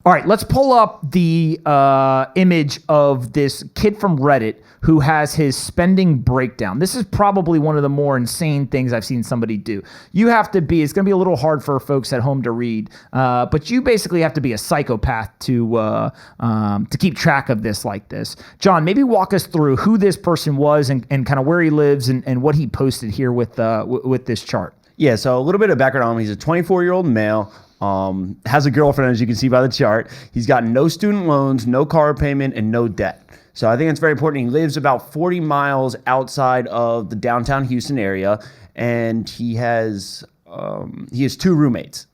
All right, let's pull up the image of this kid from Reddit who has his spending breakdown. This is probably one of the more insane things I've seen somebody do. You have to be, it's going to be a little hard for folks at home to read, but you basically have to be a psychopath to keep track of this like this. John, maybe walk us through who this person was and kind of where he lives and what he posted here with this chart. Yeah, so a little bit of background on him. He's a 24-year-old male. Has a girlfriend, as you can see by the chart. He's got no student loans, no car payment, and no debt. So I think it's very important. He lives about 40 miles outside of the downtown Houston area, and he has 2 roommates,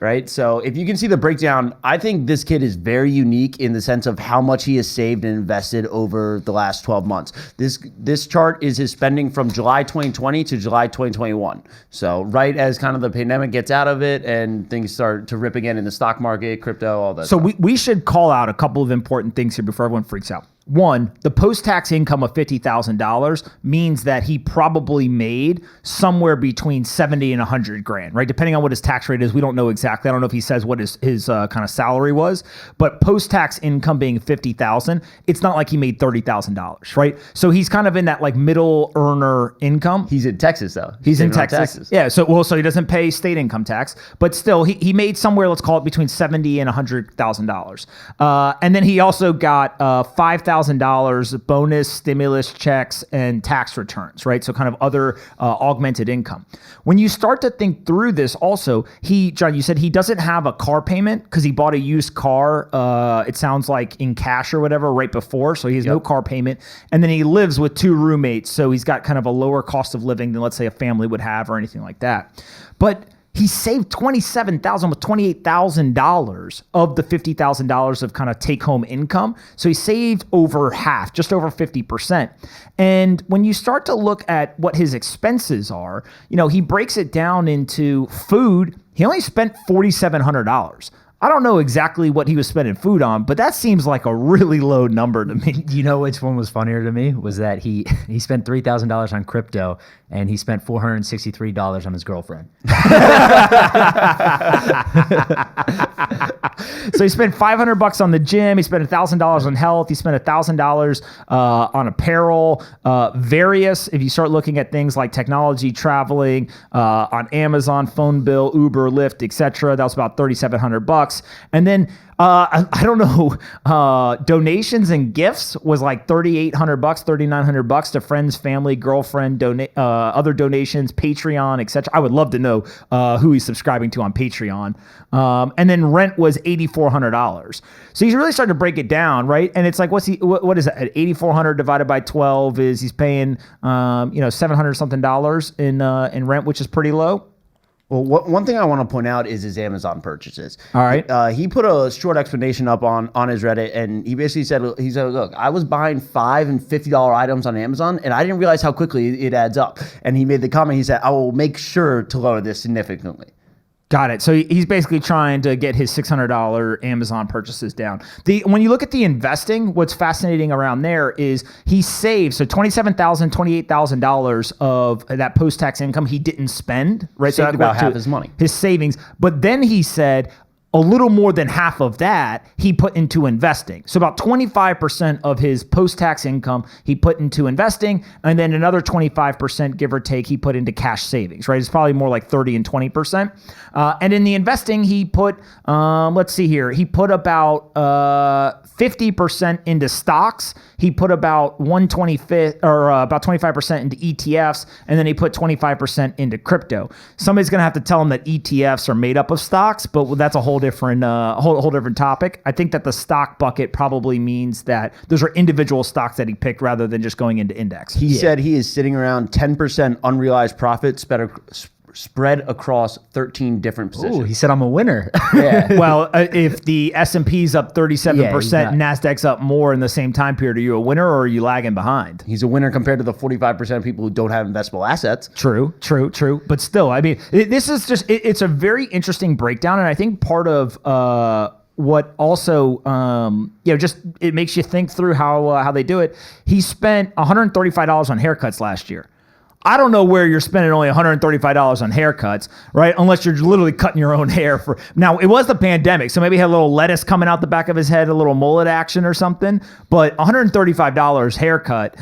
right? So if you can see the breakdown, I think this kid is very unique in the sense of how much he has saved and invested over the last 12 months. This chart is his spending from July 2020 to July 2021. So right as kind of the pandemic gets out of it and things start to rip again in the stock market, crypto, all that. So we should call out a couple of important things here before everyone freaks out. One, the post-tax income of $50,000 means that he probably made somewhere between 70 and 100 grand, right? Depending on what his tax rate is, we don't know exactly. I don't know if he says what his kind of salary was, but post-tax income being 50,000, it's not like he made $30,000, right? So he's kind of in that like middle earner income. He's in Texas though. He's in Texas. Yeah. So he doesn't pay state income tax, but still he made somewhere, let's call it between $70,000 and $100,000. And then he also got $5,000 bonus stimulus checks and tax returns, right? So kind of other augmented income. When you start to think through this also, John, you said he doesn't have a car payment because he bought a used car, it sounds like in cash or whatever right before. So he has no car payment. And then he lives with 2 roommates. So he's got kind of a lower cost of living than let's say a family would have or anything like that. But he saved $27,000 with $28,000 of the $50,000 of kind of take-home income. So he saved over half, just over 50%. And when you start to look at what his expenses are, he breaks it down into food. He only spent $4,700. I don't know exactly what he was spending food on, but that seems like a really low number to me. You know which one was funnier to me? Was that he spent $3,000 on crypto and he spent $463 on his girlfriend. So he spent $500 on the gym. He spent $1,000 on health. He spent $1,000 on apparel. Various, if you start looking at things like technology, traveling, on Amazon, phone bill, Uber, Lyft, etc., that was about $3,700. And then I don't know, donations and gifts was like $3,800, $3,900 to friends, family, girlfriend, other donations, Patreon, etc. I would love to know who he's subscribing to on Patreon. And then rent was $8,400. So he's really starting to break it down, right? And it's like, what is that? 8,400 divided by 12 is he's paying, $700 something in rent, which is pretty low. Well, one thing I want to point out is his Amazon purchases. All right. He put a short explanation up on his Reddit, and he basically said, look, I was buying $5 and $50 items on Amazon, and I didn't realize how quickly it adds up. And he made the comment, he said, I will make sure to lower this significantly. Got it. So he's basically trying to get his $600 Amazon purchases down. When you look at the investing, what's fascinating around there is he saved $27,000, $28,000 of that post-tax income he didn't spend. Right, saved so about half his money, his savings. But then he said a little more than half of that he put into investing. So about 25% of his post-tax income he put into investing, and then another 25%, give or take, he put into cash savings, right? It's probably more like 30 and 20%. And in the investing, he put, let's see here, he put about 50% into stocks. He put about about 25% into ETFs, and then he put 25% into crypto. Somebody's going to have to tell him that ETFs are made up of stocks, but that's a whole different topic. I think that the stock bucket probably means that those are individual stocks that he picked rather than just going into index. He said he is sitting around 10% unrealized profit spread across 13 different positions. Ooh, he said I'm a winner. Yeah. Well, if the S&P's up 37%, and Nasdaq's up more in the same time period, are you a winner or are you lagging behind? He's a winner compared to the 45% of people who don't have investable assets. True. But still, I mean, this is just, it's a very interesting breakdown. And I think part of what also, just it makes you think through how they do it. He spent $135 on haircuts last year. I don't know where you're spending only $135 on haircuts, right? Unless you're literally cutting your own hair for. Now, it was the pandemic, so maybe he had a little lettuce coming out the back of his head, a little mullet action or something. But $135 haircut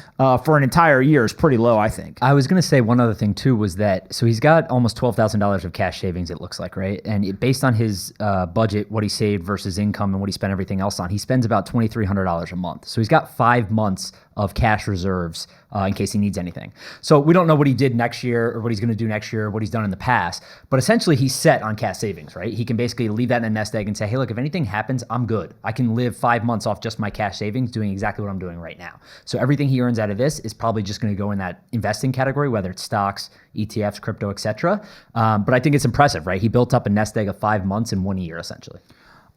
for an entire year is pretty low, I think. I was going to say one other thing too was that, so he's got almost $12,000 of cash savings, it looks like, right? And based on his budget, what he saved versus income and what he spent everything else on, he spends about $2,300 a month. So he's got 5 months of cash reserves in case he needs anything. So we don't know what he did next year or what he's going to do next year or what he's done in the past, but essentially he's set on cash savings, right? He can basically leave that in a nest egg and say, hey, look, if anything happens, I'm good. I can live 5 months off just my cash savings doing exactly what I'm doing right now. So everything he earns out of this is probably just going to go in that investing category, whether it's stocks, ETFs, crypto, etc. But I think it's impressive, right? He built up a nest egg of 5 months in 1 year, essentially.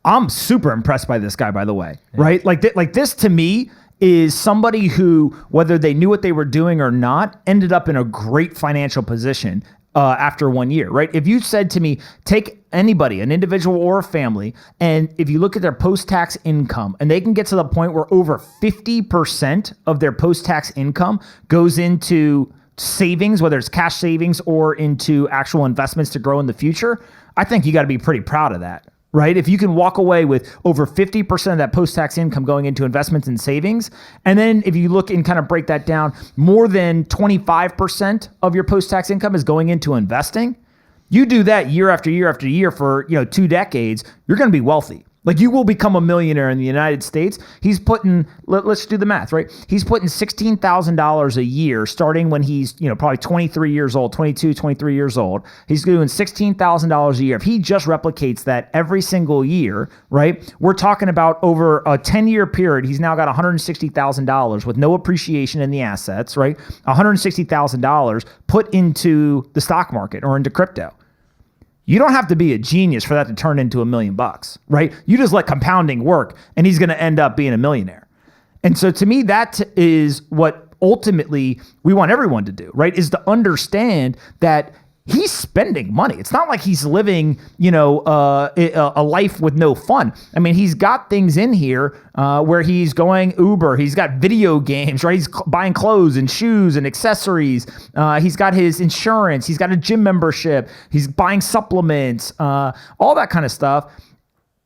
I'm super impressed by this guy, by the way, right? Like this to me is somebody who, whether they knew what they were doing or not, ended up in a great financial position after 1 year, right? If you said to me, take anybody, an individual or a family, and if you look at their post-tax income, and they can get to the point where over 50% of their post-tax income goes into savings, whether it's cash savings or into actual investments to grow in the future, I think you got to be pretty proud of that. Right? If you can walk away with over 50% of that post-tax income going into investments and savings, and then if you look and kind of break that down, more than 25% of your post-tax income is going into investing, you do that year after year after year for 2 decades, you're going to be wealthy. Like you will become a millionaire in the United States. He's putting, let's do the math, right? He's putting $16,000 a year starting when he's, probably 23 years old, 22, 23 years old. He's doing $16,000 a year. If he just replicates that every single year, right? We're talking about over a 10-year period, he's now got $160,000 with no appreciation in the assets, right? $160,000 put into the stock market or into crypto. You don't have to be a genius for that to turn into $1 million, right? You just let compounding work and he's going to end up being a millionaire. And so to me, that is what ultimately we want everyone to do, right? Is to understand that he's spending money. It's not like he's living, a life with no fun. I mean, he's got things in here where he's going Uber. He's got video games, right? He's buying clothes and shoes and accessories. He's got his insurance. He's got a gym membership. He's buying supplements, all that kind of stuff.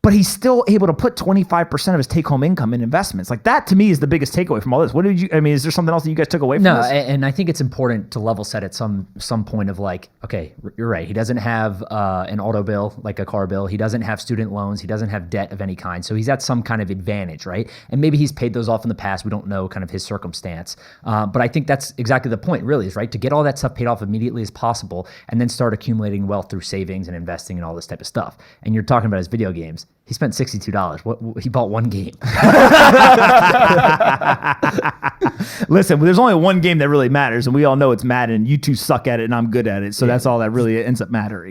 But he's still able to put 25% of his take-home income in investments. Like that, to me, is the biggest takeaway from all this. Is there something else that you guys took away from this? No, and I think it's important to level set at some point of like, okay, you're right. He doesn't have an auto bill, like a car bill. He doesn't have student loans. He doesn't have debt of any kind. So he's at some kind of advantage, right? And maybe he's paid those off in the past. We don't know kind of his circumstance. But I think that's exactly the point, really, is right to get all that stuff paid off immediately as possible and then start accumulating wealth through savings and investing and all this type of stuff. And you're talking about his video games. He spent $62. He bought one game. Listen, there's only one game that really matters, and we all know it's Madden. You two suck at it, and I'm good at it, so that's all that really ends up mattering.